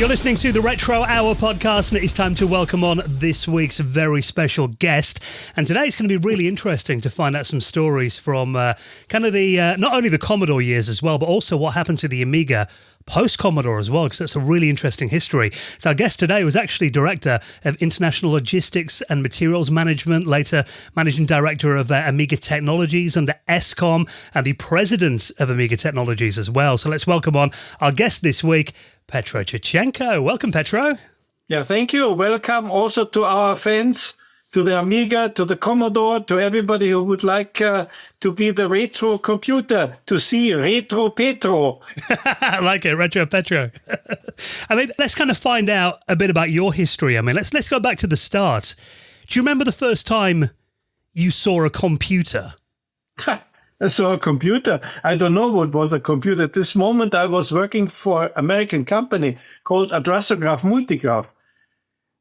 You're listening to the Retro Hour podcast, and it is time to welcome on this week's very special guest. And today it's going to be really interesting to find out some stories from kind of the not only the Commodore years as well, but also what happened to the Amiga post-Commodore as well, because that's a really interesting history. So our guest today was actually Director of International Logistics and Materials Management, later Managing Director of Amiga Technologies under Escom, and the President of Amiga Technologies as well. So let's welcome on our guest this week, Petro Tyschtschenko. Welcome, Petro. Yeah, thank you. Welcome also to our fans, to the Amiga, to the Commodore, to everybody who would like to be the retro computer, to see Retro Petro. I like it, Retro Petro. I mean, let's kind of find out a bit about your history. I mean, let's go back to the start. Do you remember the first time you saw a computer? I saw a computer. I don't know what was a computer. At this moment, I was working for an American company called Adrasograph Multigraph.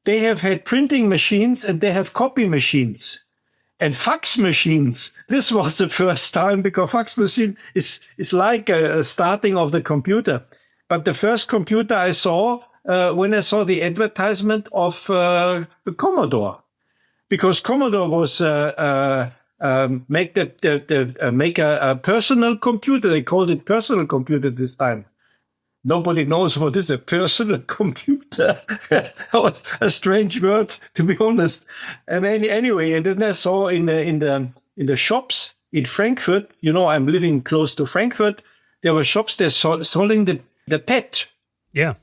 They have had printing machines and they have copy machines and fax machines. This was the first time, because fax machine is like a starting of the computer. But the first computer I saw when I saw the advertisement of the Commodore, because Commodore was make a personal computer. They called it personal computer this time. Nobody knows what is a personal computer. That was a strange word, to be honest. And anyway, and then I saw in the shops in Frankfurt. You know, I'm living close to Frankfurt. There were shops there selling the PET. Yeah.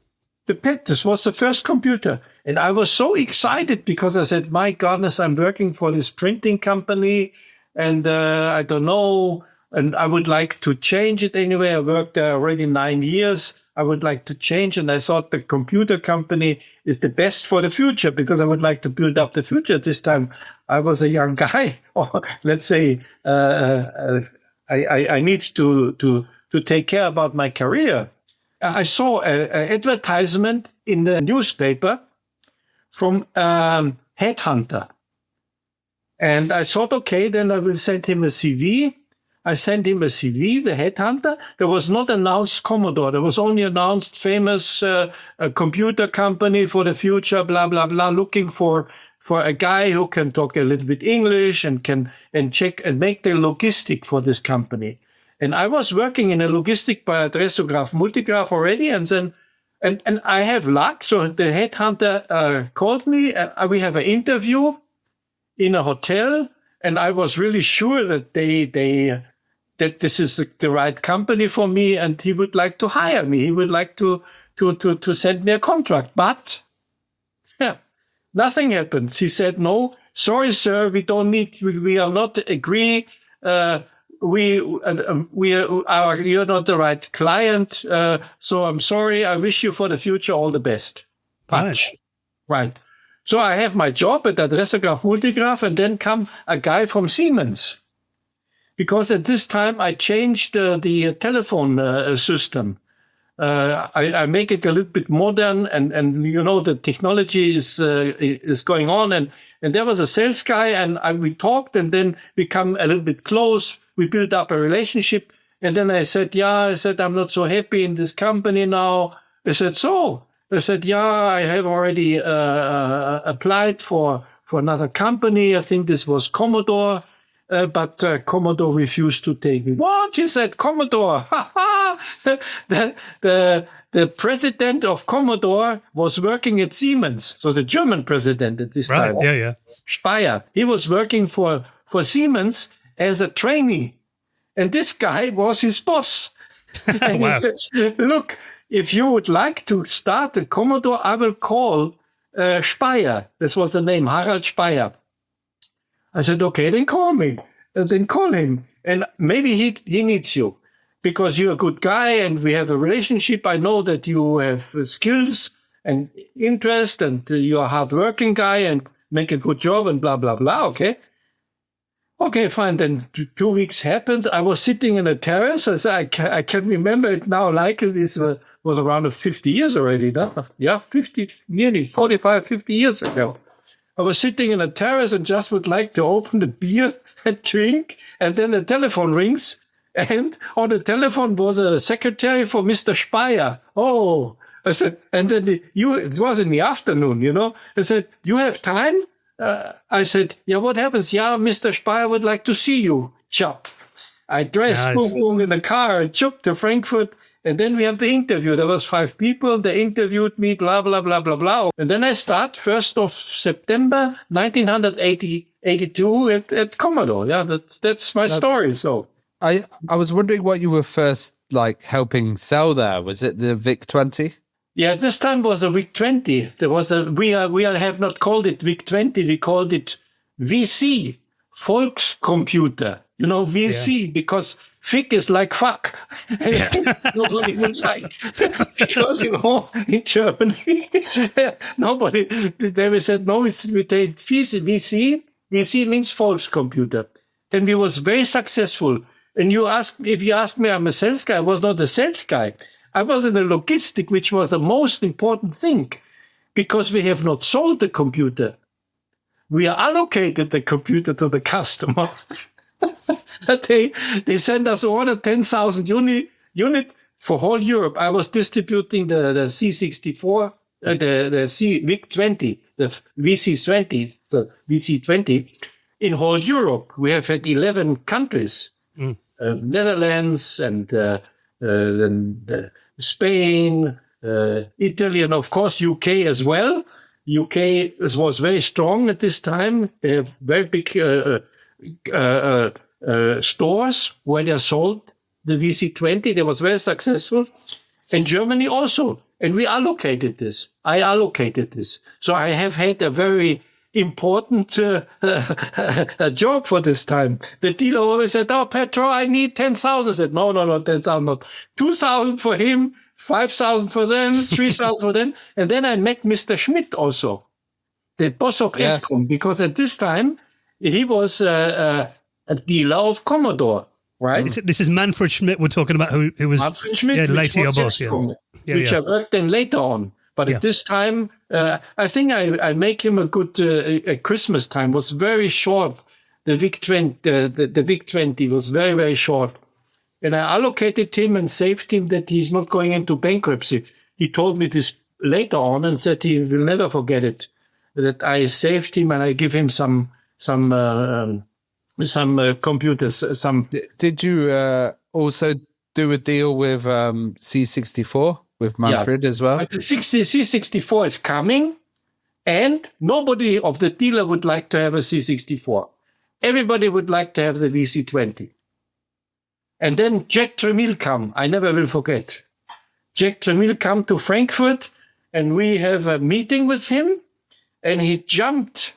The PET. This was the first computer. And I was so excited because I said, my goodness, I'm working for this printing company. And I don't know. And I would like to change it anyway. I worked there already 9 years. I would like to change. And I thought the computer company is the best for the future, because I would like to build up the future. This time I was a young guy, or let's say, I need to take care about my career. I saw an advertisement in the newspaper from Headhunter. And I thought, okay, then I will send him a CV. I sent him a CV, the headhunter. There was not announced Commodore. There was only announced famous computer company for the future, blah, blah, blah, looking for a guy who can talk a little bit English and check and make the logistic for this company. And I was working in a logistic by Adrasograph Multigraph already. And then, and I have luck. So the headhunter called me. We have an interview in a hotel. And I was really sure that that this is the right company for me, and he would like to hire me. He would like to send me a contract. But, yeah, nothing happens. He said, no, sorry, sir, we don't need, we are not agree. You're not the right client. So I'm sorry. I wish you for the future all the best. Punch. Right. So I have my job at Adrasograph Multigraph, and then come a guy from Siemens. Because at this time I changed the telephone system. I make it a little bit modern, and you know, the technology is going on. And there was a sales guy, and we talked, and then we come a little bit close. We built up a relationship. And then I said, I'm not so happy in this company now. I said, so? I said, I have already applied for another company. I think this was Commodore, but Commodore refused to take me. What? He said, Commodore. The president of Commodore was working at Siemens. So the German president at this time. Right, yeah. Speyer. He was working for Siemens as a trainee. And this guy was his boss. And Wow. He said, look, if you would like to start the Commodore, I will call Speyer. This was the name, Harald Speyer. I said, okay, then call me. Then call him. And maybe he needs you, because you're a good guy and we have a relationship. I know that you have skills and interest, and you're a hardworking guy and make a good job and blah, blah, blah. Okay. Okay, fine. Then 2 weeks happened. I was sitting in a terrace. I said, I can remember it now like this was around 50 years already. No? Yeah, nearly 45, 50 years ago. I was sitting in a terrace and just would like to open the beer and drink. And then the telephone rings. And on the telephone was a secretary for Mr. Speyer. Oh, I said, and then it was in the afternoon, you know. I said, you have time? I said, yeah, what happens? Yeah, Mr. Speyer would like to see you. Chop. I dressed in the car, chop to Frankfurt. And then we have the interview. There was 5 people. They interviewed me, blah, blah, blah, blah, blah. And then I start 1st of September, 1982 at Commodore. Yeah, that's my story. So I was wondering what you were first like helping sell there. Was it the VIC-20? Yeah, this time was a VIC-20. There was we have not called it VIC-20. We called it VC, Volkscomputer. You know, VC, because FIC is like fuck. Nobody would like, because, you know, in Germany, nobody, they said, no, we take VC. VC means Volkscomputer. And we was very successful. And if you ask me, I'm a sales guy. I was not a sales guy. I was in the logistic, which was the most important thing, because we have not sold the computer. We allocated the computer to the customer. They sent us order 10,000 unit for whole Europe. I was distributing the C64, the VIC-20, the VC-20, so VC-20 in whole Europe. We have had 11 countries, Netherlands and Spain, Italy, and of course UK as well. UK was very strong at this time. They have very big stores where they sold the VC-20. They was very successful. And Germany also. And we allocated this. I allocated this. So I have had a very important job for this time. The dealer always said, oh, Petro, I need 10,000. I said, no, 10,000, not 2,000 for him, 5,000 for them, 3,000 for them. And then I met Mr. Schmitt also, the boss of Escom, because at this time, he was a dealer of Commodore, right? This is Manfred Schmitt we're talking about, who was Manfred Schmitt, later your boss. Which I worked in later on. But at this time, I think I make him a good at Christmas time. Was very short. The VIC-20, the VIC-20 was very, very short. And I allocated him and saved him that he's not going into bankruptcy. He told me this later on and said he will never forget it. That I saved him and I give him some computers. Did you also do a deal with C64 with Manfred as well? But the C64 is coming, and nobody of the dealer would like to have a C64. Everybody would like to have the VC-20. And then Jack Tramiel come. I never will forget. Jack Tramiel come to Frankfurt, and we have a meeting with him, and he jumped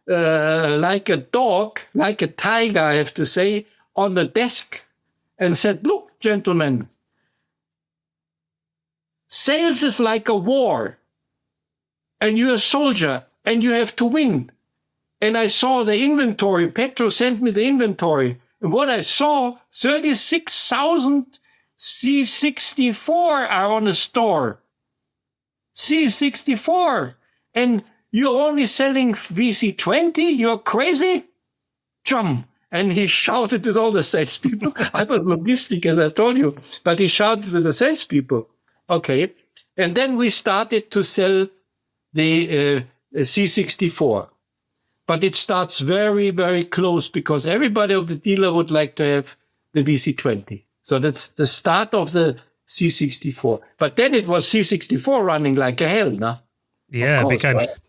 like a dog, like a tiger, I have to say, on the desk and said, look, gentlemen, sales is like a war, and you're a soldier, and you have to win. And I saw the inventory. Petro sent me the inventory. And what I saw, 36,000 C64 are on the store. C64. And you're only selling VC-20? You're crazy? Jump. And he shouted with all the salespeople. I was logistic, as I told you. But he shouted with the salespeople. Okay. And then we started to sell the C64. But it starts very, very close because everybody of the dealer would like to have the VC-20. So that's the start of the C64. But then it was C64 running like a hell, no? Yeah,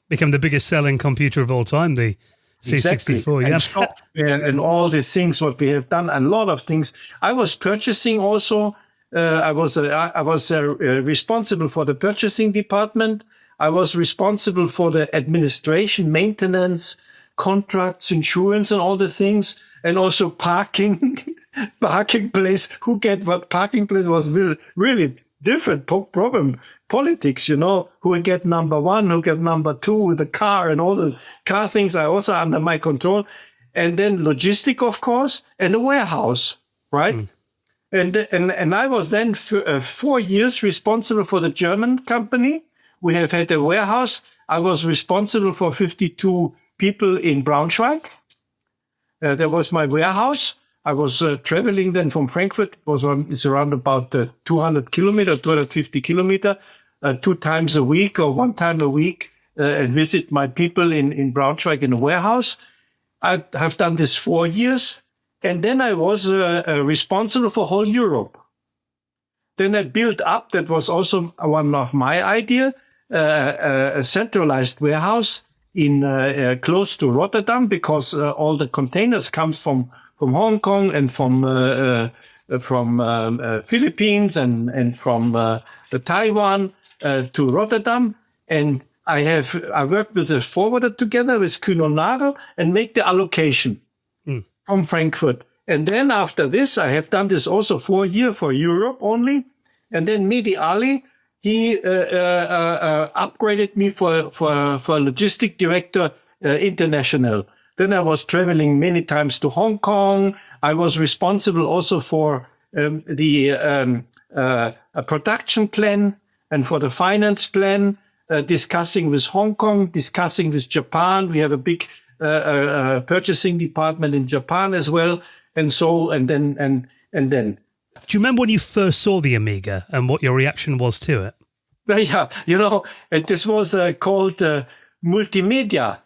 became the biggest selling computer of all time, the C64. Yeah. And software and all these things, what we have done, a lot of things. I was purchasing also. I was responsible for the purchasing department. I was responsible for the administration, maintenance, contracts, insurance, and all the things, and also parking, parking place. Who get what parking place was really different problem. Politics, you know, who will get number one, who get number two with the car and all the car things are also under my control. And then logistic, of course, and the warehouse, right? And I was then 4 years responsible for the German company. We have had a warehouse. I was responsible for 52 people in Braunschweig. That was my warehouse. I was traveling then from Frankfurt. It's around about 250 kilometer 2 times a week or 1 time a week and visit my people in Braunschweig in a warehouse. I have done this 4 years. And then I was responsible for whole Europe. Then I built up, that was also one of my idea, a centralized warehouse in close to Rotterdam, because all the containers comes from Hong Kong and from Philippines and from Taiwan to Rotterdam. And I worked with a forwarder together with Kühn and make the allocation from Frankfurt. And then after this, I have done this also 4 years for Europe only. And then Mehdi Ali, he upgraded me for logistic director international. Then I was traveling many times to Hong Kong. I was responsible also for the production plan and for the finance plan, discussing with Hong Kong, discussing with Japan. We have a big purchasing department in Japan as well. And so, and then. Do you remember when you first saw the Amiga and what your reaction was to it? Yeah, you know, this was called multimedia.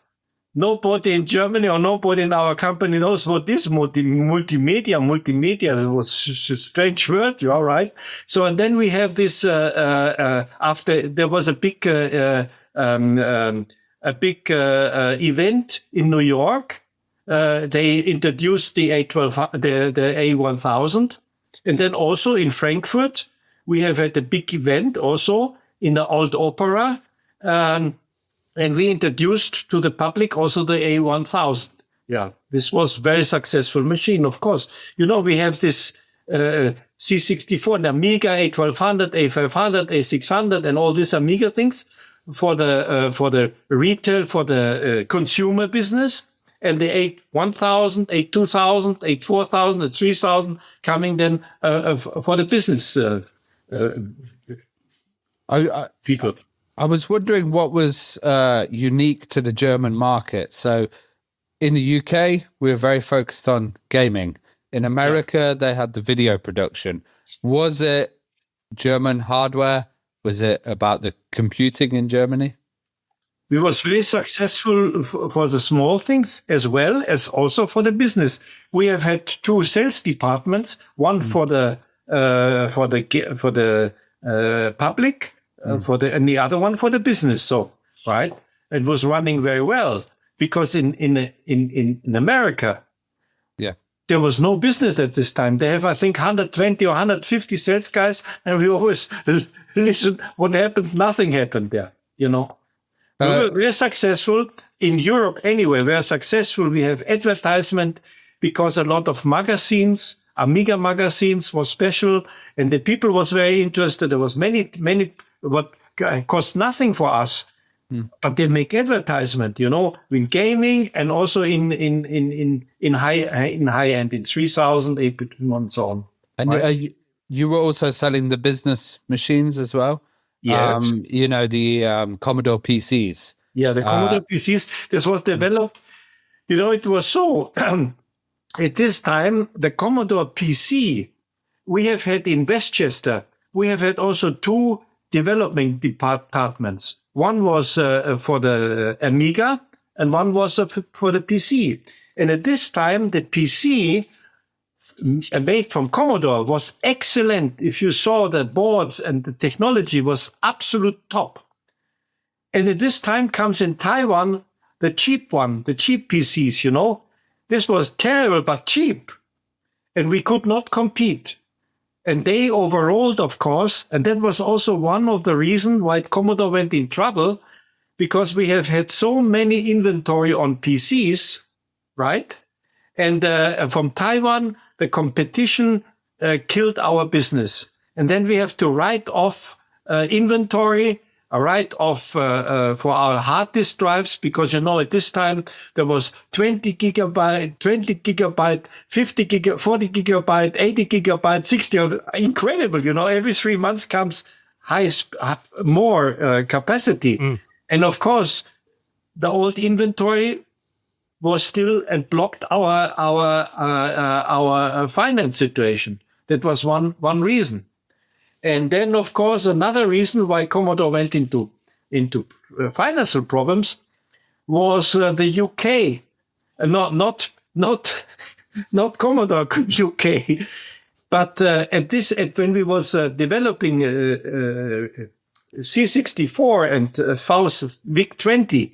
Nobody in Germany or nobody in our company knows what this multimedia. Multimedia was a strange word. You're right. So, and then we have this, after there was a big event in New York. They introduced the the A1000. And then also in Frankfurt, we have had a big event also in the Old Opera. And we introduced to the public also the A1000. Yeah, this was very successful machine, of course. You know, we have this C64, the Amiga A1200, A500, A600, and all these Amiga things for the retail, for the consumer business. And the A1000, A2000, A4000, and 3000 coming then for the business people. I was wondering what was unique to the German market. So in the UK, we were very focused on gaming. In America, they had the video production. Was it German hardware? Was it about the computing in Germany? We was really successful for the small things as well as also for the business. We have had 2 sales departments, one for the public, and the other one for the business. So, right. It was running very well because in America, there was no business at this time. They have, I think, 120 or 150 sales guys. And we always listen, what happened? Nothing happened there, you know. We're successful in Europe anyway. We're successful. We have advertisement because a lot of magazines, Amiga magazines was special and the people was very interested. There was many, what cost nothing for us, but they make advertisement, you know, in gaming and also in high end, in 3000, 8 and so on. And right? you were also selling the business machines as well? Yeah, you know, the Commodore PCs. Yeah, the Commodore PCs. This was developed. You know, it was so. At this time, the Commodore PC, we have had in Westchester. We have had also 2 development departments. One was for the Amiga, and one was for the PC. And at this time, the PC made from Commodore was excellent. If you saw the boards and the technology was absolute top. And at this time comes in Taiwan, the cheap PCs, you know. This was terrible, but cheap. And we could not compete. And they overrolled, of course. And that was also one of the reasons why Commodore went in trouble, because we have had so many inventory on PCs, right? And from Taiwan, the competition killed our business. And then we have to write off inventory, write off for our hard disk drives, because, you know, at this time there was 20 gigabyte, 50 gigabyte, 40 gigabyte, 80 gigabyte, 60, incredible. You know, every 3 months comes more capacity. And of course, the old inventory was still and blocked our finance situation. That was one reason. And then, of course, another reason why Commodore went into financial problems was the UK, not Commodore UK, but when we was developing C64 and Faust VIC-20,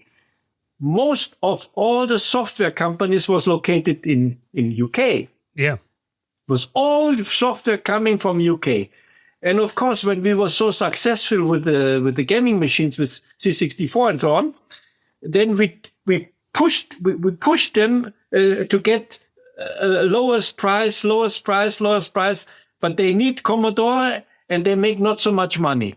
most of all the software companies was located in UK. Yeah. It was all software coming from UK. And of course, when we were so successful with the gaming machines with C64 and so on, then we pushed them to get lowest price, but they need Commodore and they make not so much money.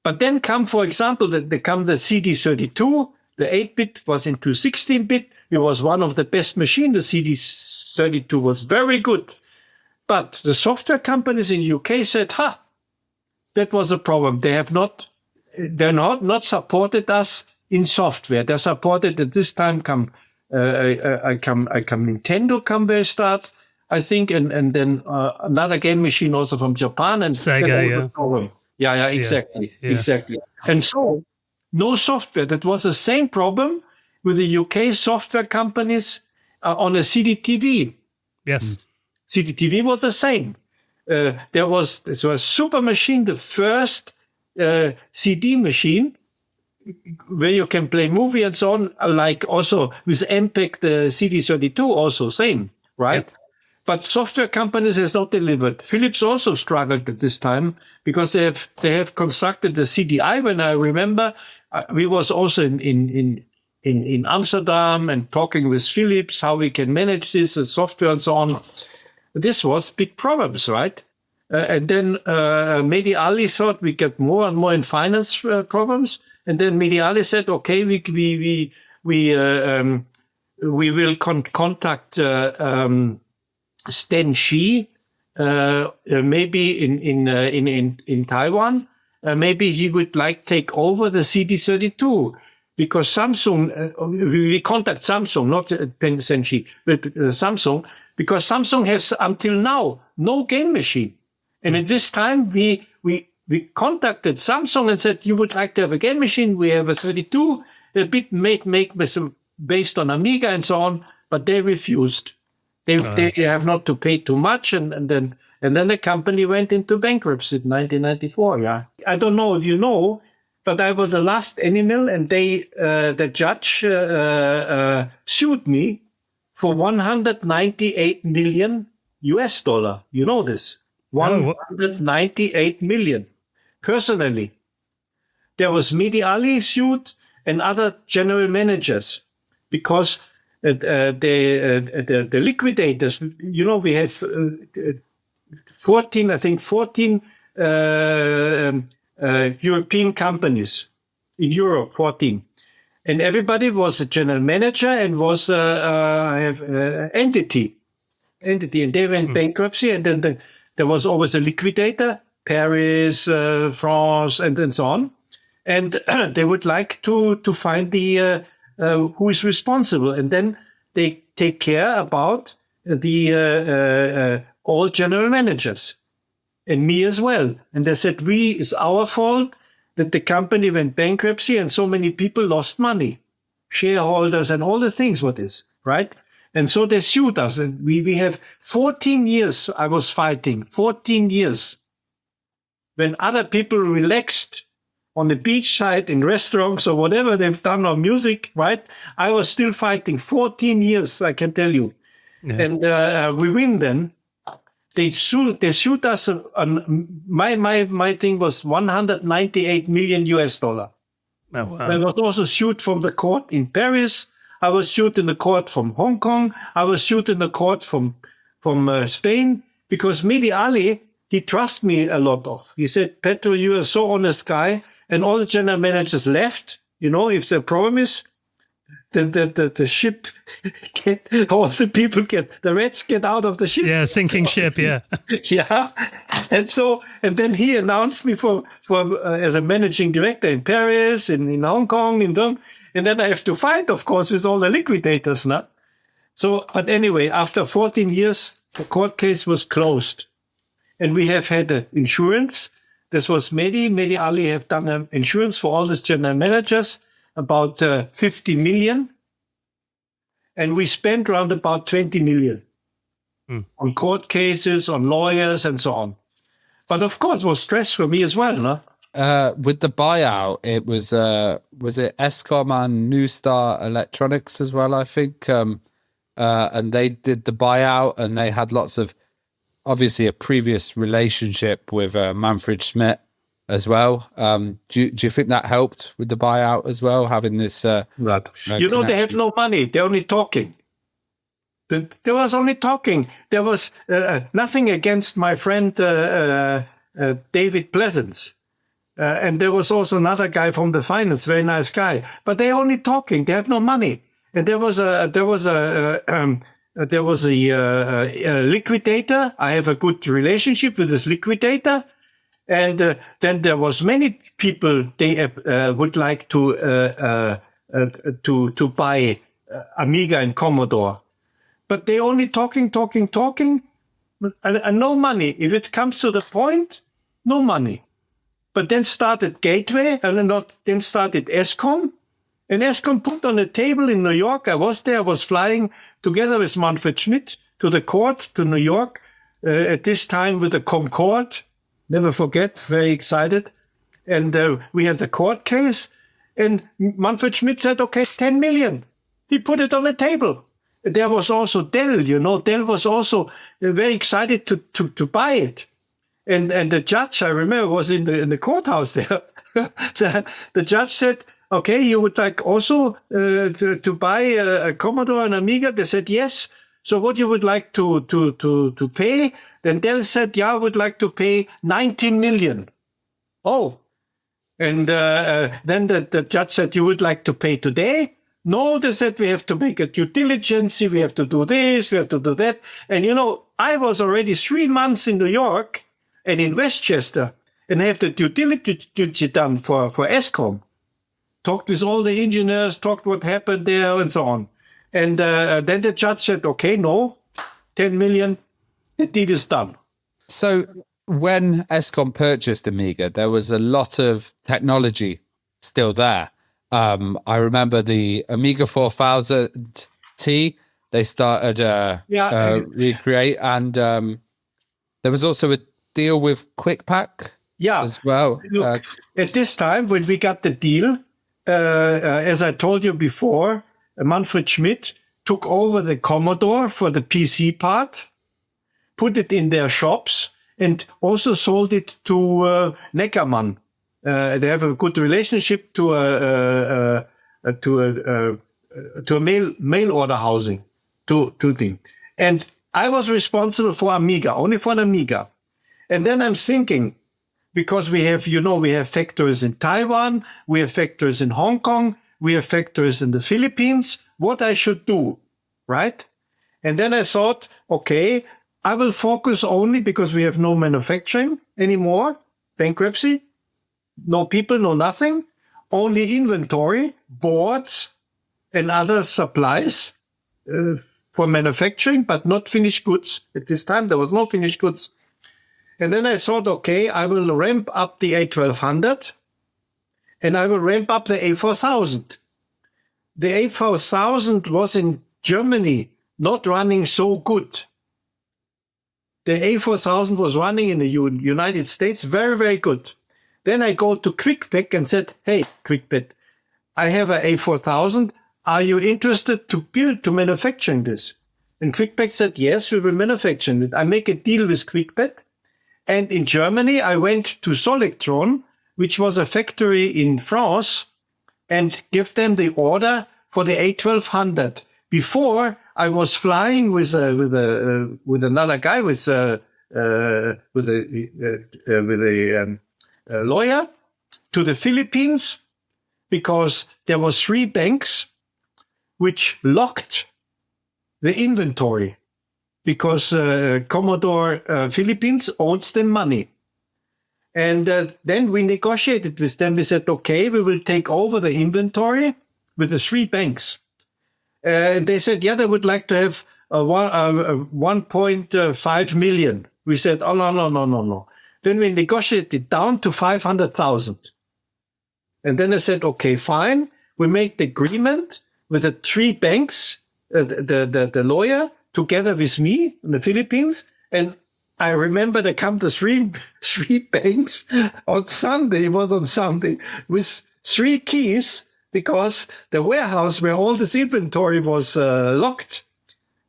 But then come, for example, the CD32, the 8-bit was into 16-bit. It was one of the best machines. The CD32 was very good. But the software companies in UK said, that was a problem. They're not supported us in software. They're supported at this time Nintendo come very start, I think, and then another game machine also from Japan and Sega, yeah. Exactly. And so no software. That was the same problem with the UK software companies on a CDTV. Yes. CDTV was the same. There was a Super Machine, the first CD machine where you can play movie and so on, like also with MPEG, the CD32 also same, right? Yep. But software companies has not delivered. Philips also struggled at this time because they have constructed the CDI. When I remember, we was also in Amsterdam and talking with Philips how we can manage this software and so on. This was big problems, right? And then Mehdi Ali thought we get more and more in finance problems. And then Mehdi Ali said, okay, we will contact Stan Shi, maybe in Taiwan. Maybe he would like take over the CD32 because Samsung. We contact Samsung, not Stan Shi, but Samsung, because Samsung has until now no game machine. And at this time we contacted Samsung and said, you would like to have a game machine? We have a 32, a bit make based on Amiga and so on, but they refused. They have not to pay too much, and then the company went into bankruptcy in 1994. Yeah, I don't know if you know, but I was the last animal, and the judge sued me for $198 million. You know this? 198 million. Personally, there was Mehdi Ali sued and other general managers because the liquidators, you know, we have 14 European companies in Europe, 14. And everybody was a general manager and was entity. And they went bankruptcy, and then there was always a liquidator, Paris, France, and so on. And they would like to find the who is responsible, and then they take care about the all general managers and me as well. And they said, it's our fault that the company went bankruptcy and so many people lost money, shareholders and all the things. What is right? And so they sued us, and we have 14 years. I was fighting 14 years when other people relaxed on the beach side, in restaurants or whatever they've done on music, right? I was still fighting 14 years, I can tell you. Yeah. And we win then. They sued us on my thing was $198 million. Oh, wow. I was also sued from the court in Paris. I was sued in the court from Hong Kong. I was sued in the court from Spain because Mehdi Ali, he trusts me a lot of. He said, Petro, you are so honest guy. And all the general managers left. You know, if the problem is the ship all the people the rats get out of the ship. Yeah, sinking ship. Yeah. Yeah. And then he announced me for as a managing director in Paris, in Hong Kong, and then I have to fight, of course, with all the liquidators now. So, but anyway, after 14 years, the court case was closed. and we have had insurance. This was Mehdi Ali have done insurance for all these general managers, about 50 million. And we spent around about 20 million on court cases, on lawyers, and so on. But of course, it was stress for me as well, no? With the buyout, it was it Escom and New Star Electronics as well, I think. And they did the buyout, and they had lots of, obviously, a previous relationship with Manfred Schmitt as well. Do you think that helped with the buyout as well, having this? They have no money. They're only talking. There was only talking. There was nothing against my friend David Pleasance. And there was also another guy from the finance, very nice guy. But they're only talking. They have no money. And there was a liquidator. I have a good relationship with this liquidator. And then there was many people they would like to buy Amiga and Commodore. But they only talking, and no money. If it comes to the point, no money. But then started Gateway, and then started Escom. And Escom put on a table in New York. I was there. I was flying together with Manfred Schmitt to the court to New York, at this time with the Concorde. Never forget, very excited. And we had the court case. And Manfred Schmitt said, okay, 10 million. He put it on the table. There was also Dell, Dell was also very excited to buy it. And the judge, I remember, was in the courthouse there. The judge said, okay, you would like also to buy a Commodore and Amiga? They said, yes. So what you would like to pay? Then Dell said, yeah, I would like to pay 19 million. Oh. And then the judge said, you would like to pay today? No, they said, we have to make a due diligence. We have to do this. We have to do that. And, I was already 3 months in New York and in Westchester and have the due diligence done for Escom. Talked with all the engineers, talked what happened there and so on. And then the judge said, okay, no, 10 million, the deal is done. So when Escom purchased Amiga, there was a lot of technology still there. I remember the Amiga 4000T, they started recreate, and there was also a deal with Quickpack as well. Look, at this time, when we got the deal, as I told you before, Manfred Schmitt took over the Commodore for the PC part, put it in their shops, and also sold it to Neckermann. They have a good relationship to a mail order housing, to thing. And I was responsible for Amiga, only for an Amiga. And then I'm thinking, because we have, we have factories in Taiwan, we have factories in Hong Kong, we have factories in the Philippines, what I should do, right? And then I thought, okay, I will focus only because we have no manufacturing anymore, bankruptcy. No people, no nothing, only inventory, boards, and other supplies for manufacturing, but not finished goods. At this time, there was no finished goods. And then I thought, okay, I will ramp up the A1200, and I will ramp up the A4000. The A4000 was in Germany not running so good. The A4000 was running in the United States very, very good. Then I go to Quickpack and said, hey, Quickpack, I have an A4000. Are you interested to manufacturing this? And Quickpack said, yes, we will manufacture it. I make a deal with Quickpack. And in Germany, I went to Selecron, which was a factory in France, and give them the order for the A1200. Before I was flying with another guy, with a lawyer to the Philippines, because there was 3 banks which locked the inventory because Commodore Philippines owns them money. And then we negotiated with them. We said, okay, we will take over the inventory with the 3 banks. And they said, yeah, they would like to have 1.5 million. We said, oh, no. Then we negotiated down to 500,000. And then I said, okay, fine. We made the agreement with the three banks, the lawyer together with me in the Philippines. And I remember there come the three banks on Sunday. It was on Sunday with 3 keys because the warehouse where all this inventory was locked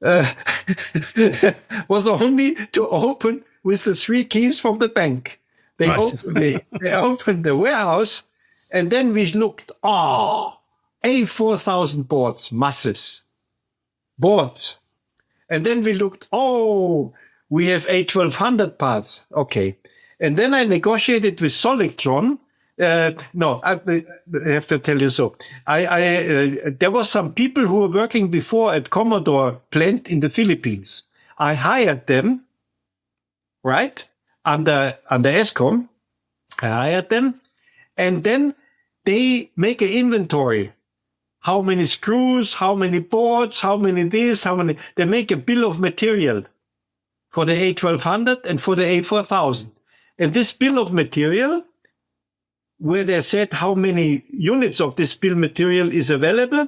was only to open with the 3 keys from the bank. They opened the warehouse, and then we looked, A4000 boards, masses, boards. And then we looked, we have A1200 parts. Okay. And then I negotiated with Selecron. No, I have to tell you so. There were some people who were working before at Commodore plant in the Philippines. I hired them, right? Under Escom. I hired them. And then they make an inventory. How many screws, how many boards, how many this, they make a bill of material for the A1200 and for the A4000. And this bill of material, where they said how many units of this bill material is available,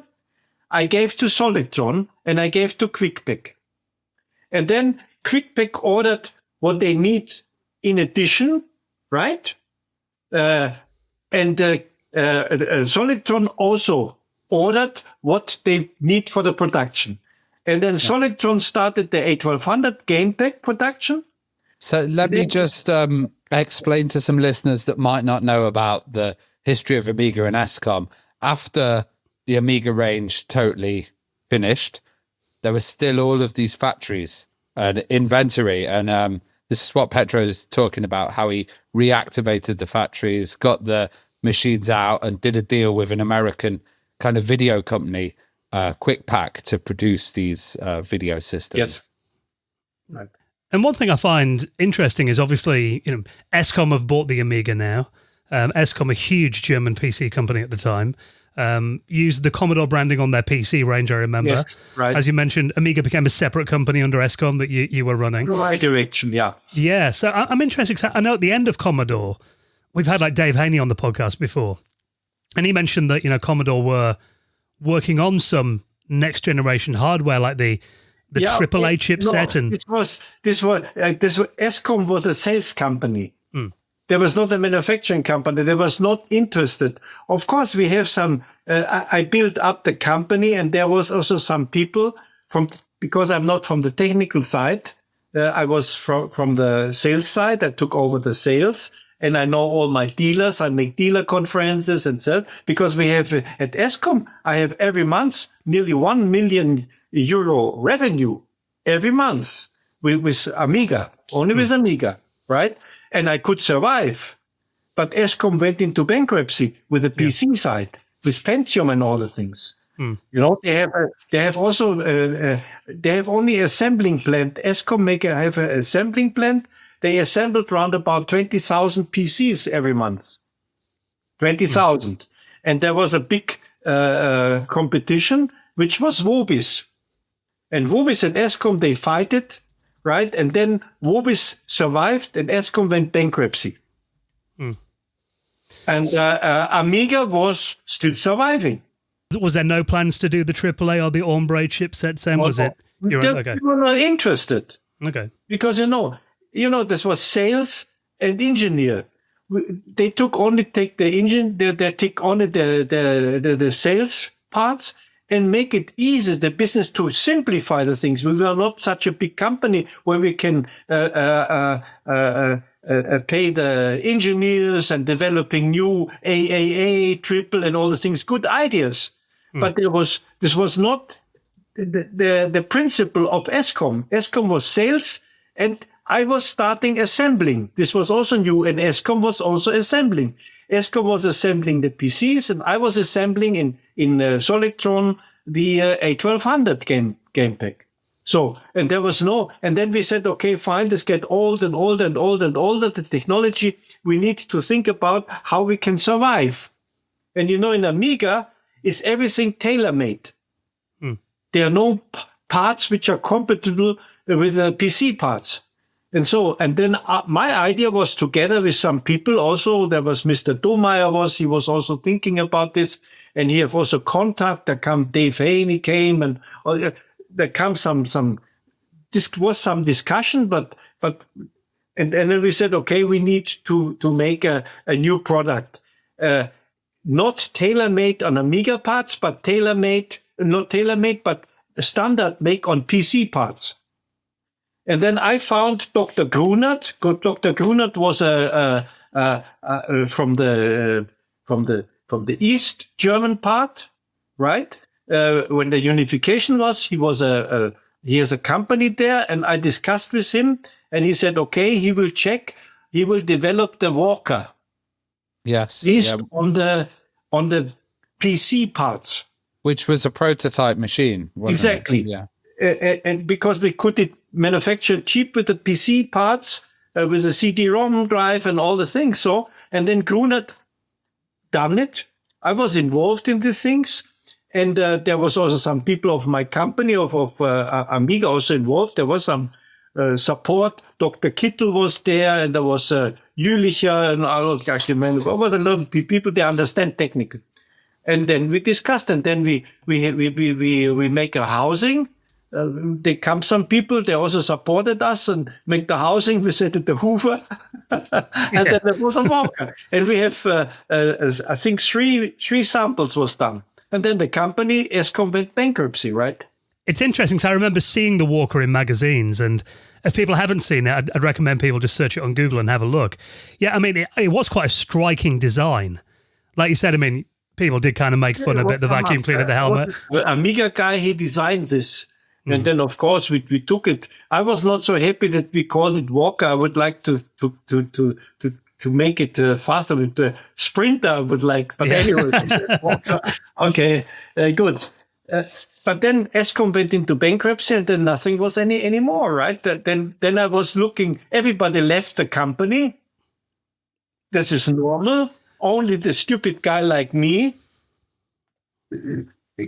I gave to Selecron and I gave to Quickpack. And then Quickpack ordered what they need in addition, right? Selecron also ordered what they need for the production. And then Selecron started the A1200 game pack production. So let me just explain to some listeners that might not know about the history of Amiga and Escom. After the Amiga range totally finished, there was still all of these factories and inventory. And this is what Petro is talking about, how he reactivated the factories, got the machines out and did a deal with an American kind of video company, Quickpack, to produce these video systems. Yes. Right. And one thing I find interesting is obviously, Escom have bought the Amiga now. Escom, a huge German PC company at the time, used the Commodore branding on their PC range, I remember. Yes, right. As you mentioned, Amiga became a separate company under Escom that you were running. Right direction, yeah. Yeah, so I'm interested. I know at the end of Commodore, we've had like Dave Haney on the podcast before, and he mentioned that, Commodore were working on some next generation hardware like the AAA chipset. And this was Escom was a sales company. There was not a manufacturing company. They was not interested. Of course, we have some, I built up the company, and there was also some people because I'm not from the technical side. I was from the sales side. I took over the sales, and I know all my dealers. I make dealer conferences and so, because we have at Escom, I have every month nearly 1 million euro revenue every month with Amiga, only with Amiga, right? And I could survive. But Escom went into bankruptcy with the PC side, with Pentium and all the things. They have also, they have only assembling plant. Escom have an assembling plant. They assembled around about 20,000 PCs every month. 20,000. And there was a big, competition, which was Vobis. And Vobis and Escom, they fight it, right? And then Vobis survived and Escom went bankruptcy. And Amiga was still surviving. Was there no plans to do the AAA or the Ombre chipset? Sam, was it? They were not interested. Okay. Because, this was sales and engineer. They took only the sales parts and make it easy, the business, to simplify the things. We were not such a big company where we can pay the engineers and developing new AAA, triple, and all the things, good ideas. But this was not the principle of Escom. Escom was sales, and I was starting assembling. This was also new, and Escom was also assembling. Escom was assembling the PCs, and I was assembling in Selecron the A1200 game pack. So, and there was and then we said, okay, fine, this get old and old and old and older, the technology. We need to think about how we can survive. And in Amiga is everything tailor-made. There are no parts which are compatible with the PC parts. And then my idea was together with some people also. There was Mr. Domeyer he was also thinking about this. And he have also contact. There come Dave Haney came and there come this was some discussion, and then we said, okay, we need to make a new product. Not tailor-made on Amiga parts, but not tailor-made, but standard make on PC parts. And then I found Dr. Grunert. Dr. Grunert was from the East German part, right? When the unification was, he has a company there, and I discussed with him, and he said, okay, he will develop the Walker. Yes. Based on the PC parts. Which was a prototype machine, wasn't Exactly. it? Yeah. And because we could manufacture cheap with the PC parts, with the CD-ROM drive and all the things. So, and then Grunert done it. I was involved in the things. And there was also some people of my company, of Amiga also involved. There was some support. Dr. Kittel was there, and there was Jülicher, and I don't remember. There was a lot of people, they understand technical. And then we discussed, and then we make a housing. They come some people, they also supported us and make the housing. We set it the Hoover. And then there was a Walker. And we have, I think three samples was done. And then the company, Escom, went bankruptcy, right? It's interesting because I remember seeing the Walker in magazines, and if people haven't seen it, I'd recommend people just search it on Google and have a look. Yeah, I mean, it was quite a striking design. Like you said, I mean, people did kind of make fun of it, the vacuum cleaner, the helmet. The Amiga guy, he designed this. And then, of course, we took it. I was not so happy that we called it Walker. I would like to make it faster with the Sprinter. I would like, but anyway, Walker. Okay, good. But then Escom went into bankruptcy, and then nothing was anymore, right? Then I was looking. Everybody left the company. This is normal. Only the stupid guy like me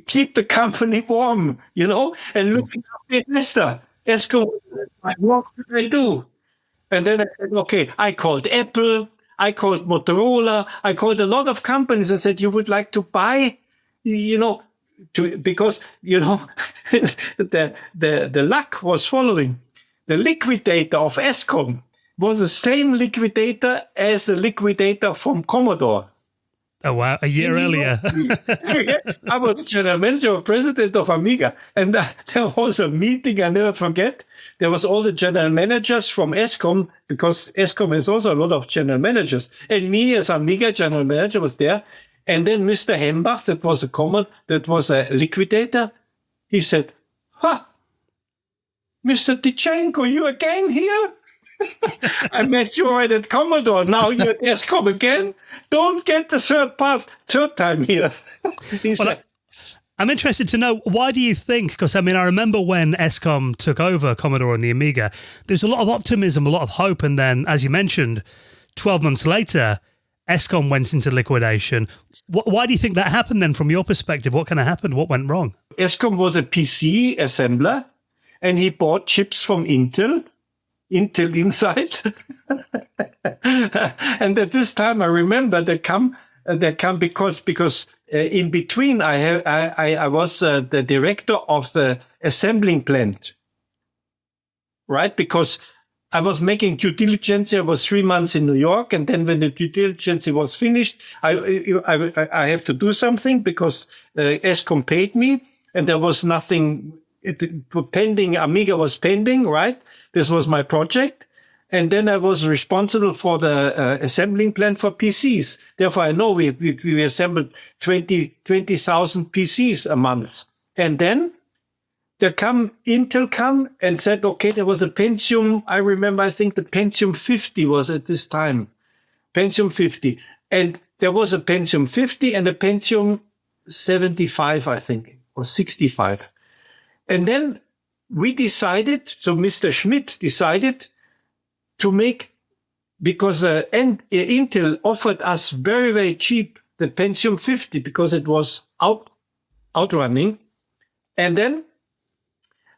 keep the company warm, and looking at the investor. Escom, what should I do? And then I said, okay, I called Apple, I called Motorola, I called a lot of companies and said, you would like to buy, because, the luck was following. The liquidator of Escom was the same liquidator as the liquidator from Commodore. Oh, wow. A year earlier. I was general manager or president of Amiga. And there was a meeting I never forget. There was all the general managers from Escom, because Escom has also a lot of general managers. And me as Amiga general manager was there. And then Mr. Hembach, that was a liquidator. He said, Mr. Tyschtschenko, you again here? I met you right at Commodore. Now you're at Escom again. Don't get the third time here. I'm interested to know, why do you think, because I mean, I remember when Escom took over Commodore and the Amiga, there's a lot of optimism, a lot of hope. And then, as you mentioned, 12 months later, Escom went into liquidation. Why do you think that happened then, from your perspective? What kind of happened? What went wrong? Escom was a PC assembler, and he bought chips from Intel inside. And at this time, I remember they come because in between I was the director of the assembling plant, right? Because I was making due diligence. I was 3 months in New York, and then when the due diligence was finished, I have to do something because Escom paid me, and there was nothing pending. Amiga was pending, right? This was my project. And then I was responsible for the assembling plant for PCs. Therefore, I know we assembled 20,000 PCs a month. And then Intel come and said, okay, there was a Pentium. I remember, I think the Pentium 50 was at this time. Pentium 50. And there was a Pentium 50 and a Pentium 75, I think, or 65. And then we decided, so Mr. Schmitt decided to make, because Intel offered us very, very cheap the Pentium 50 because it was outrunning. And then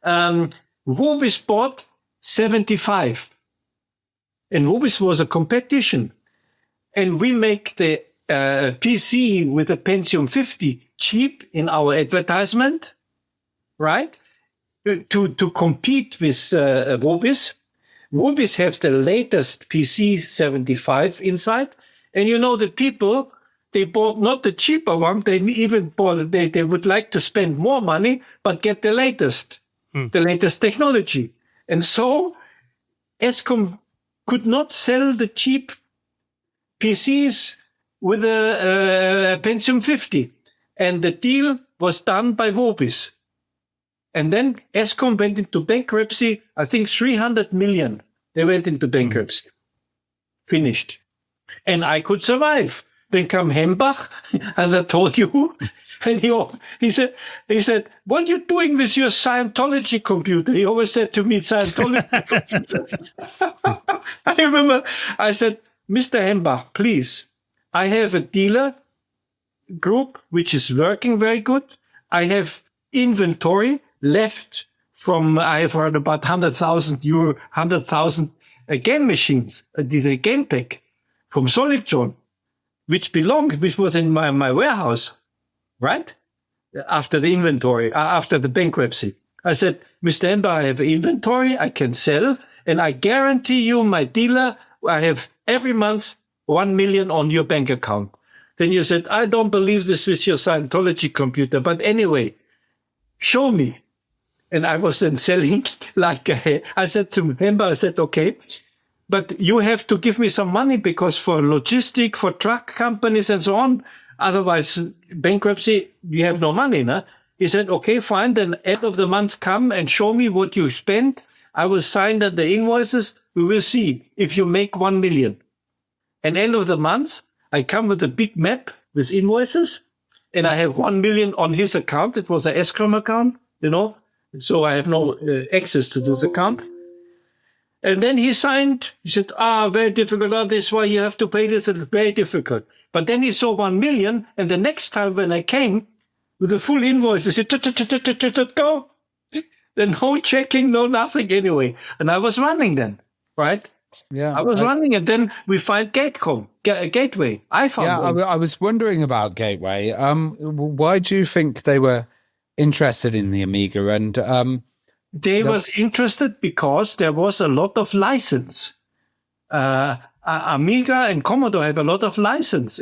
Vovis bought 75. And Vobis was a competition. And we make the PC with a Pentium 50 cheap in our advertisement, right? To compete with Vobis. Vobis have the latest PC 75 inside. And you know, the people, they bought not the cheaper one. They even bought, they would like to spend more money, but get the latest technology. And so Escom could not sell the cheap PCs with a Pentium 50. And the deal was done by Vobis. And then Escom went into bankruptcy. I think 300 million. They went into bankruptcy. Finished. And I could survive. Then come Hembach, as I told you. And he said, what are you doing with your Scientology computer? He always said to me, Scientology computer. I remember I said, Mr. Hembach, please, I have a dealer group which is working very good. I have inventory left from, I have heard about 100,000 euro, 100,000 game machines, this a game pack from Solitron, which was in my warehouse, right? After the inventory, after the bankruptcy. I said, Mr. Ember, I have inventory I can sell, and I guarantee you, my dealer, I have every month 1 million on your bank account. Then you said, I don't believe this with your Scientology computer, but anyway, show me. And I was then selling I said to Ember, I said, okay, but you have to give me some money because for logistic, for truck companies and so on, otherwise bankruptcy, you have no money, no? He said, okay, fine. Then end of the month, come and show me what you spent. I will sign the invoices. We will see if you make 1 million. And end of the month, I come with a big map with invoices and I have 1 million on his account. It was an Escom account, you know, so I have no access to this account. And then he signed. He said, very difficult. This is why you have to pay this. It's very difficult. But then he saw 1 million. And the next time when I came with the full invoice, he said, go. Then no checking, no nothing anyway. And I was running then, right? Yeah. I was running. And then we find Gateway. I found one. I was wondering about Gateway. Why do you think they were interested in the Amiga? And they was interested because there was a lot of license. Amiga and Commodore have a lot of license.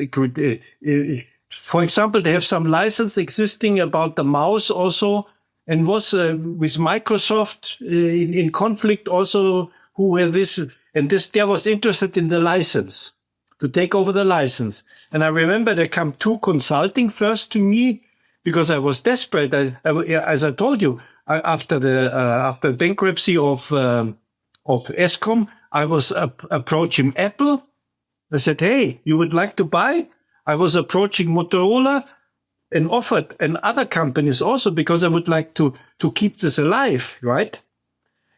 For example, they have some license existing about the mouse also, and was with Microsoft in conflict also. Who were this and this? They was interested in the license to take over the license. And I remember there come two consulting first to me because I was desperate. As I told you. After the bankruptcy of Escom, I was approaching Apple. I said, hey, you would like to buy? I was approaching Motorola and offered, and other companies also, because I would like to keep this alive, right?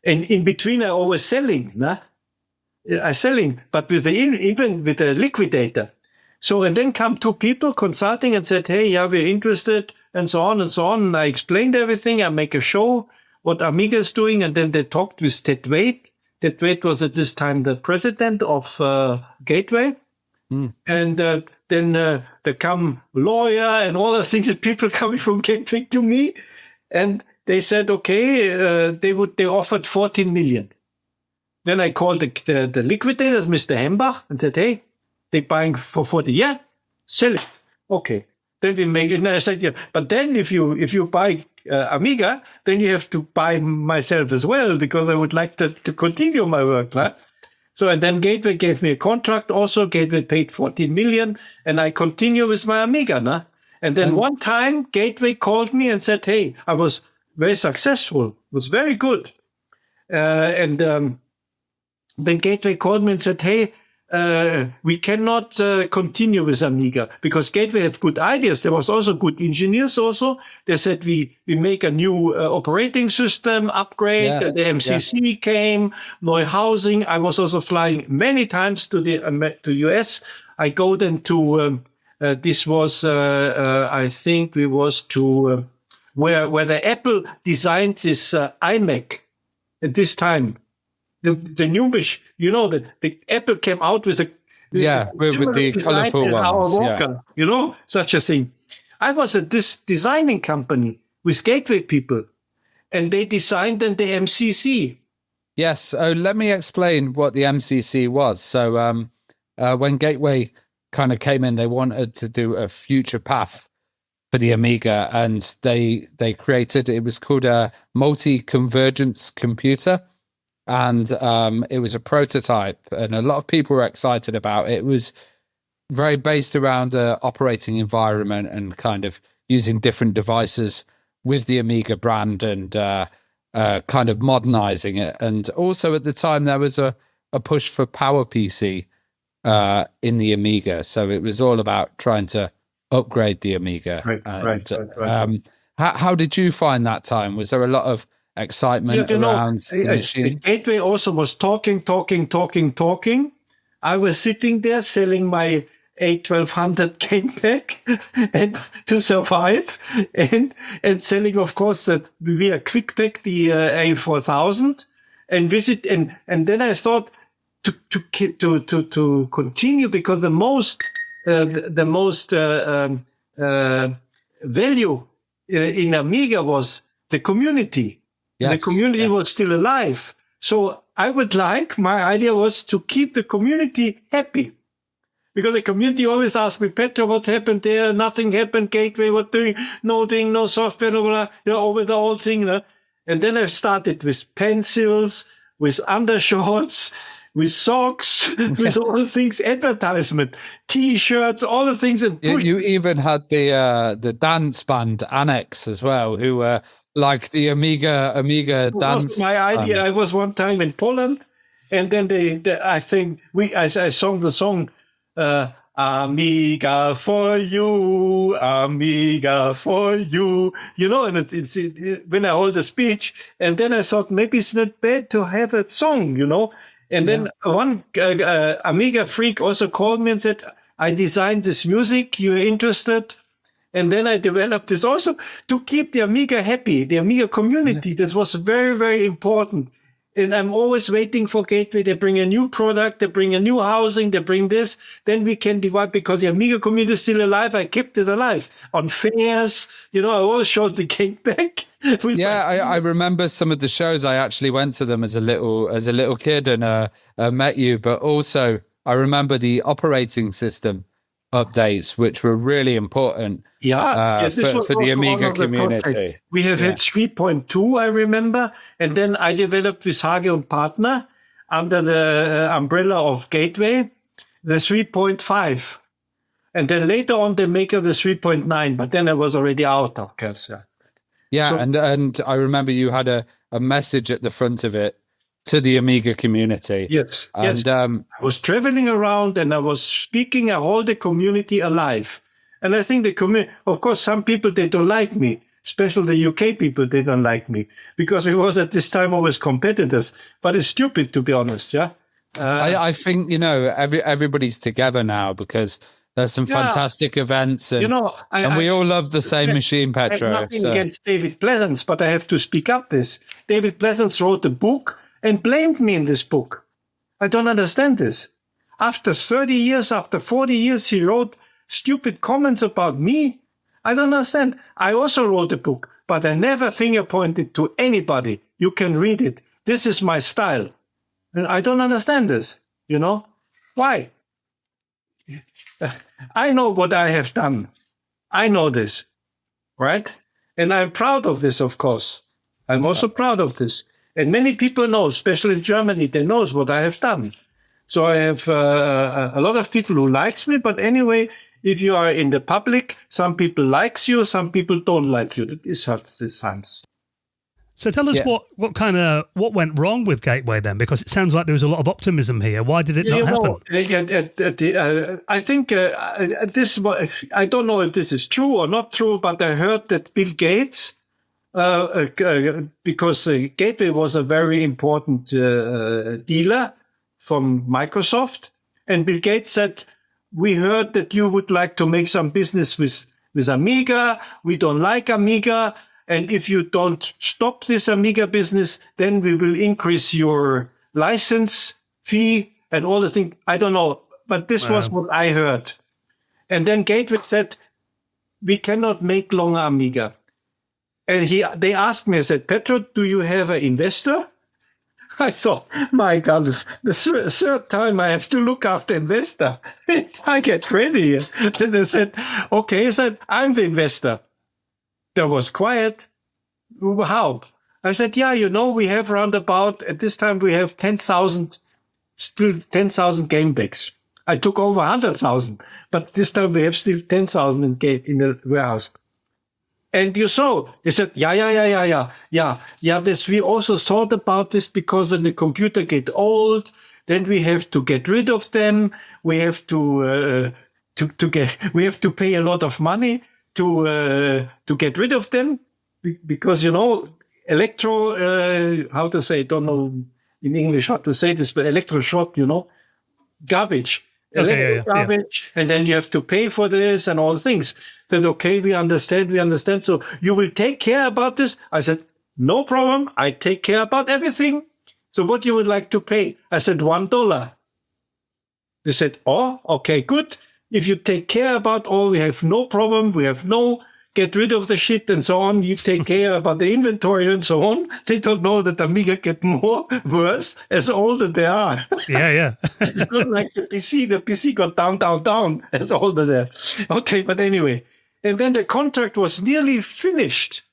And in between, I always selling, nah? I selling, but even with the liquidator. So, and then come two people consulting and said, hey, yeah, we're interested. And so on and so on. And I explained everything. I make a show, what Amiga is doing. And then they talked with Ted Wade. Ted Wade was at this time the president of Gateway. And then there come lawyer and all the things, that people coming from Gateway to me. And they said, okay, they offered 14 million. Then I called the liquidators, Mr. Hembach, and said, hey, they're buying for 40. Yeah, sell it. Okay. Then we make it. And I said, yeah, but then if you buy Amiga, then you have to buy myself as well, because I would like to continue my work. Right? So, and then Gateway gave me a contract also. Gateway paid 14 million and I continue with my Amiga. Nah? And then one time Gateway called me and said, hey, I was very successful. It was very good. And then Gateway called me and said, hey, we cannot continue with Amiga because Gateway have good ideas. There was also good engineers also. They said we make a new operating system upgrade. Yes, the MCC came, Neuhausing. I was also flying many times to to US. I go then to this was I think we was to where the Apple designed this iMac at this time. the new machine. You know, the Apple came out with a with the colorful ones. Our Walker, you know, such a thing. I was at this designing company with Gateway people, and they designed then the MCC. Yes. So let me explain what the MCC was. So when Gateway kind of came in, they wanted to do a future path for the Amiga, and they created, it was called a multi-convergence computer. And it was a prototype, and a lot of people were excited about it. It was very based around the operating environment and kind of using different devices with the Amiga brand and kind of modernizing it. And also at the time, there was a push for PowerPC in the Amiga. So it was all about trying to upgrade the Amiga. Right. How did you find that time? Was there a lot of excitement around the machine? Gateway also was talking. I was sitting there selling my A1200 Quickpack and to survive, and selling, of course, via Quickpack the A4000, and then I thought to continue, because the most value in Amiga was the community. Yes, the community was still alive. So my idea was to keep the community happy. Because the community always asked me, Petro, what happened there? Nothing happened. Gateway, what doing? No thing, no software, blah, blah, you know, over the whole thing. And then I started with pencils, with undershorts, with socks, with all the things, advertisement, T-shirts, all the things. And you even had the dance band Annex as well, who were like the Amiga dance. My idea. I was one time in Poland, and then I sang the song, Amiga for you, Amiga for you, you know, and it's when I hold a speech, and then I thought maybe it's not bad to have a song, you know. And then one Amiga freak also called me and said, I designed this music, you're interested? And then I developed this also to keep the Amiga happy, the Amiga community. That was very, very important. And I'm always waiting for Gateway. They bring a new product, they bring a new housing, they bring this. Then we can divide, because the Amiga community is still alive. I kept it alive on fairs. You know, I always showed the Quickpack. I remember some of the shows. I actually went to them as a little kid and met you. But also, I remember the operating system updates, which were really important for the Amiga community. We have had 3.2, I remember, and then I developed with Hage and Partner under the umbrella of Gateway, the 3.5. And then later on, they make the 3.9, but then I was already out, of course. And I remember you had a message at the front of it to the Amiga community. Yes. I was traveling around and I was speaking. I hold the community alive. And I think the community, of course, some people, they don't like me, especially the UK people, they don't like me, because we was at this time always competitors. But it's stupid, to be honest. Yeah. I think, you know, everybody's together now because there's some fantastic events, and, you know, and we all love the same machine, Petro. I have nothing against David Pleasance, but I have to speak up this. David Pleasance wrote a book and blamed me in this book. I don't understand this. After 30 years, after 40 years, he wrote stupid comments about me. I don't understand. I also wrote a book, but I never finger pointed to anybody. You can read it. This is my style. And I don't understand this. You know? Why? I know what I have done. I know this. Right? And I'm proud of this, of course. I'm also proud of this. And many people know, especially in Germany, they know what I have done. So I have a lot of people who likes me. But anyway, if you are in the public, some people likes you, some people don't like you. That is hurts these times. So tell us what went wrong with Gateway then, because it sounds like there was a lot of optimism here. Why did it not happen? I think this. I don't know if this is true or not true, but I heard that Bill Gates, because Gateway was a very important dealer from Microsoft, and Bill Gates said, "We heard that you would like to make some business with Amiga. We don't like Amiga." And if you don't stop this Amiga business, then we will increase your license fee and all the things. I don't know, but this was what I heard. And then Gateway said, we cannot make longer Amiga. And they asked me, I said, Petro, do you have an investor? I thought, my God, this the third time I have to look after investor. I get crazy. Then they said, okay, I said, I'm the investor. There was quiet. How? I said, yeah, we have round about, at this time we have 10,000 game packs. I took over 100,000, but this time we have still 10,000 in the warehouse. And you saw, he said, yeah. This, we also thought about this because when the computer get old, then we have to get rid of them. We have to pay a lot of money to get rid of them because, how to say, don't know in English how to say this, but electroshock, garbage. Garbage, and then you have to pay for this and all things. Then, okay, we understand. So you will take care about this? I said, no problem. I take care about everything. So what you would like to pay? I said, $1. They said, oh, okay, good. If you take care about all, we have no problem. We have no get rid of the shit and so on. You take care about the inventory and so on. They don't know that Amiga get worse as older they are. Yeah. It's not like the PC. The PC got down as older they are. Okay, but anyway. And then the contract was nearly finished.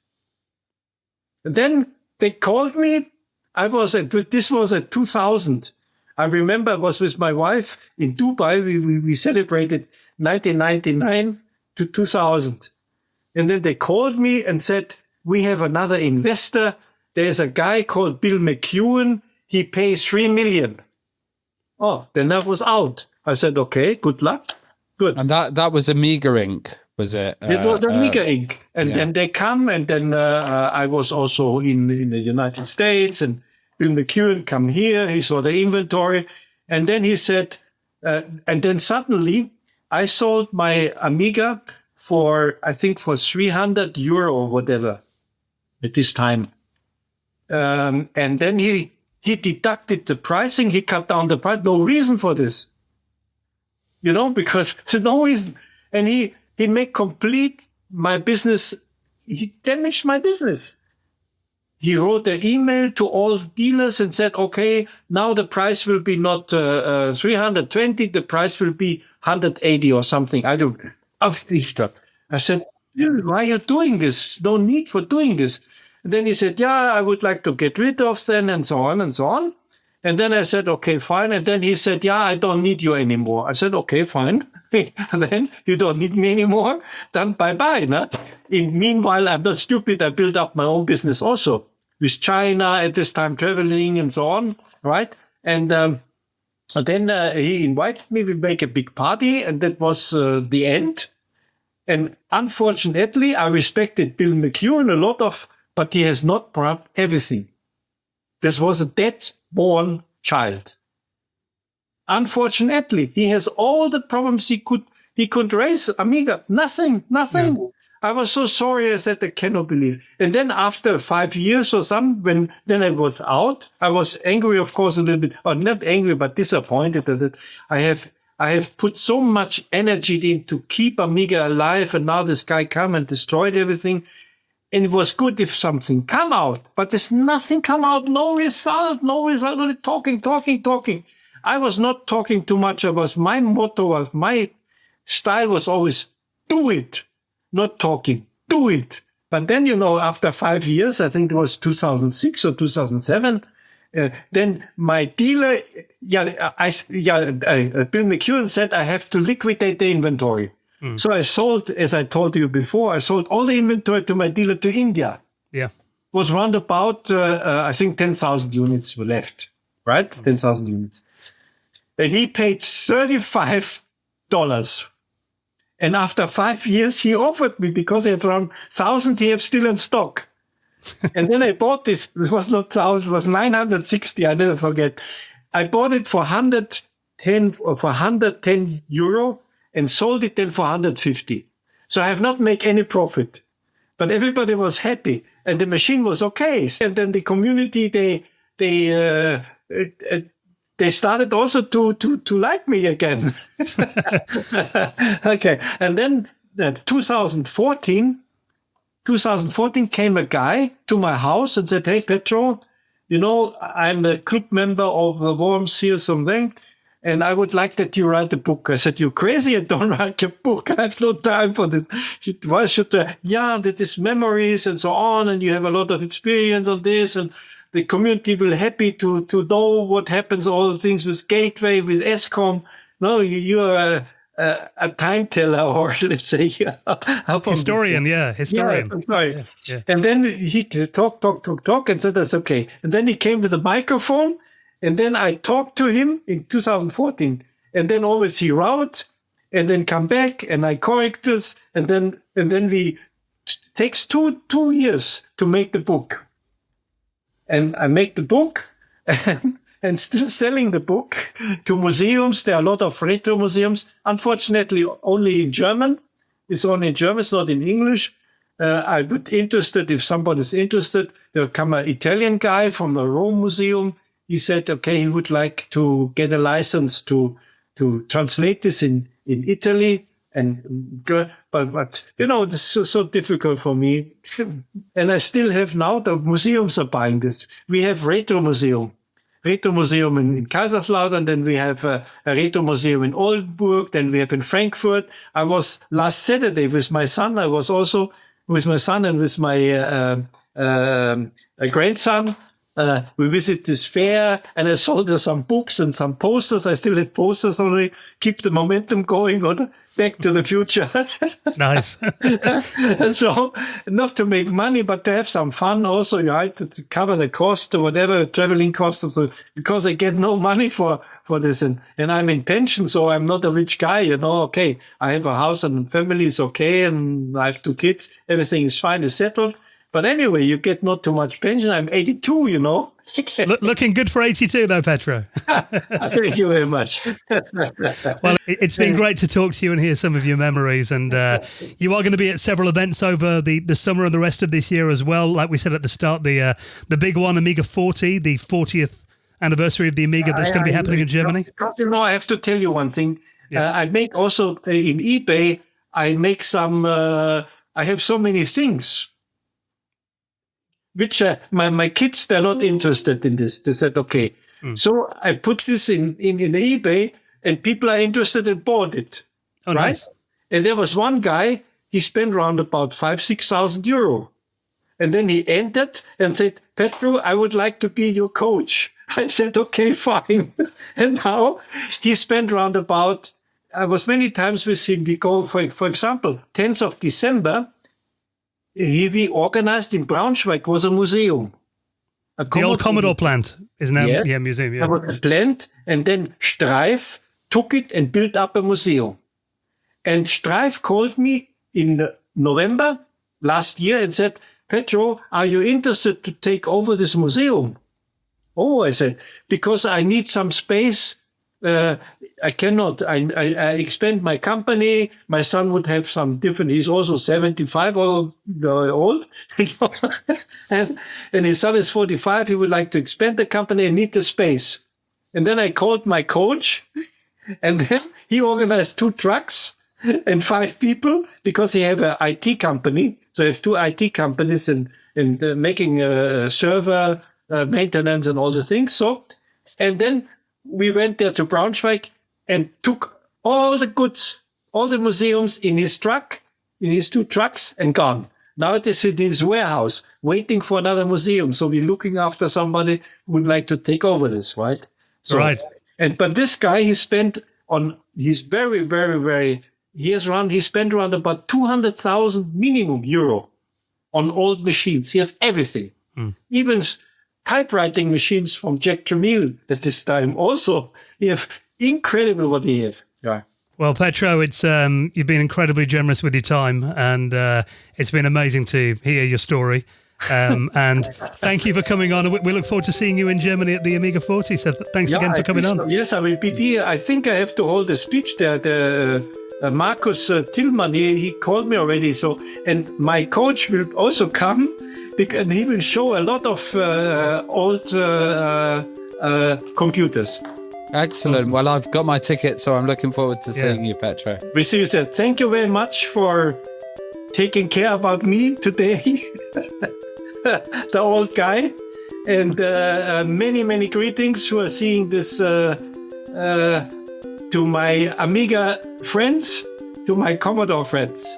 And then they called me. This was at 2000. I remember I was with my wife in Dubai. We celebrated 1999 to 2000. And then they called me and said, we have another investor. There's a guy called Bill McEwen. He pays $3 million. Oh, then that was out. I said, okay, good luck. Good. And that was Amiga Inc., was it? It was Amiga Inc. And then they come, and then I was also in the United States, and Bill McEwen come here. He saw the inventory. And then he said, and then suddenly I sold my Amiga for 300 euro or whatever at this time. And then he deducted the pricing. He cut down the price. No reason for this. Because there's no reason. And he made complete my business. He damaged my business. He wrote an email to all dealers and said, okay, now the price will be not 320. The price will be 180 or something. I said, why are you doing this? No need for doing this. And then he said, yeah, I would like to get rid of them and so on and so on. And then I said, okay, fine. And then he said, yeah, I don't need you anymore. I said, okay, fine. And then you don't need me anymore. Then bye-bye. No? Meanwhile, I'm not stupid. I built up my own business also with China at this time, traveling and so on. Right. And then he invited me. We make a big party, and that was the end. And unfortunately, I respected Bill McEwen a lot but he has not brought everything. This was a dead-born child. Unfortunately, he has all the problems he could raise. Amiga, nothing. Yeah. I was so sorry. I said, I cannot believe. And then after 5 years or something, then I was out, I was angry, of course, a little bit, or not angry, but disappointed that I have put so much energy in to keep Amiga alive, and now this guy come and destroyed everything. And it was good if something come out, but there's nothing come out, no result, only talking. I was not talking too much. My motto my style was always do it, not talking, do it. But then, after 5 years, I think it was 2006 or 2007, then my dealer, Bill McEwen said I have to liquidate the inventory. So I sold, as I told you before, all the inventory to my dealer to India. Yeah. Was round about, 10,000 units were left, right? 10,000 units. And he paid $35. And after 5 years, he offered me, because he had around 1,000 he have still in stock. And then I bought this. It was not 1,000, it was 960. I never forget. I bought it for 110 euro. And sold it then for 150. So I have not made any profit, but everybody was happy and the machine was okay. And then the community, they they started also to like me again. Okay. And then 2014 came a guy to my house and said, "Hey, Petro, I'm a club member of the Worms here, something, and I would like that you write a book." I said, "You crazy? I don't write a book. I have no time for this. Why should I? Yeah, that is memories and so on, and you have a lot of experience on this, and the community will happy to know what happens, all the things with Gateway, with Escom. No, you are a time teller, or let's say historian. Historian. Yeah, I'm sorry. Yeah. And then he talk, and said, "That's okay." And then he came with a microphone, and then I talked to him in 2014, and then always he wrote, and then come back, and I correct this, and then we takes two years to make the book, and I make the book. And still selling the book to museums. There are a lot of retro museums. Unfortunately, only in German. It's only in German. It's not in English. I would interested, if somebody's interested, there'll come an Italian guy from the Rome Museum. He said, okay, he would like to get a license to translate this in Italy. But this is so difficult for me. And I still have now, the museums are buying this. We have retro museum in Kaiserslautern, then we have a retro museum in Oldenburg, then we have in Frankfurt. I was last Saturday with my son. I was also with my son and with my grandson. We visit this fair, and I saw there some books and some posters. I still have posters already. Keep the momentum going on Back to the Future. Nice. And so, not to make money, but to have some fun also, right? To cover the cost or whatever, traveling costs, so, because I get no money for this. And I'm in pension, so I'm not a rich guy, Okay, I have a house and family is okay, and I have 2 kids. Everything is fine, is settled. But anyway, you get not too much pension. I'm 82, Looking good for 82, though, Petro. Thank you very much. Well, it's been great to talk to you and hear some of your memories. And you are going to be at several events over the summer and the rest of this year as well. Like we said at the start, the big one, Amiga 40, the 40th anniversary of the Amiga, that's going to be happening in Germany. I have to tell you one thing. Yeah. I make also in eBay, I make some, I have so many things. Which my kids, they're not interested in this. They said, okay. So I put this in eBay, and people are interested and bought it. Oh, right? Nice. And there was one guy, he spent around about 5,000-6,000 euro. And then he entered and said, "Petro, I would like to be your coach." I said, okay, fine. And now he spent around about, I was many times with him. We go, for example, 10th of December, we organized in Braunschweig was a museum. The old Commodore plant is now a museum. Yeah. There was a plant, and then Streif took it and built up a museum. And Streif called me in November last year and said, "Petro, are you interested to take over this museum?" Oh, I said, because I need some space. I cannot. I expand my company. My son would have some different. He's also 75 old, and his son is 45. He would like to expand the company and need the space. And then I called my coach, and then he organized 2 trucks and 5 people, because he have an IT company. So I have 2 IT companies and making server maintenance and all the things. So, and then we went there to Braunschweig and took all the goods, all the museums in his truck, in his 2 trucks, and gone. Now it is in his warehouse, waiting for another museum. So we're looking after somebody who would like to take over this, right? So, right. But this guy, he spent he spent around about 200,000 minimum euro on old machines. He have everything. Even typewriting machines from Jack Tramiel at this time also. He have incredible what he have. Yeah. Well, Petro, it's you've been incredibly generous with your time, and it's been amazing to hear your story. And thank you for coming on. We look forward to seeing you in Germany at the Amiga 40. So thanks again for coming on. Yes, I will be there. I think I have to hold a speech there. Markus Tillmann, he called me already. So, and my coach will also come, and he will show a lot of old computers. Excellent. Well, I've got my ticket, so I'm looking forward to seeing you, Petro. We see you soon. Thank you very much for taking care about me today, the old guy. And many greetings who are seeing this to my Amiga friends, to my Commodore friends.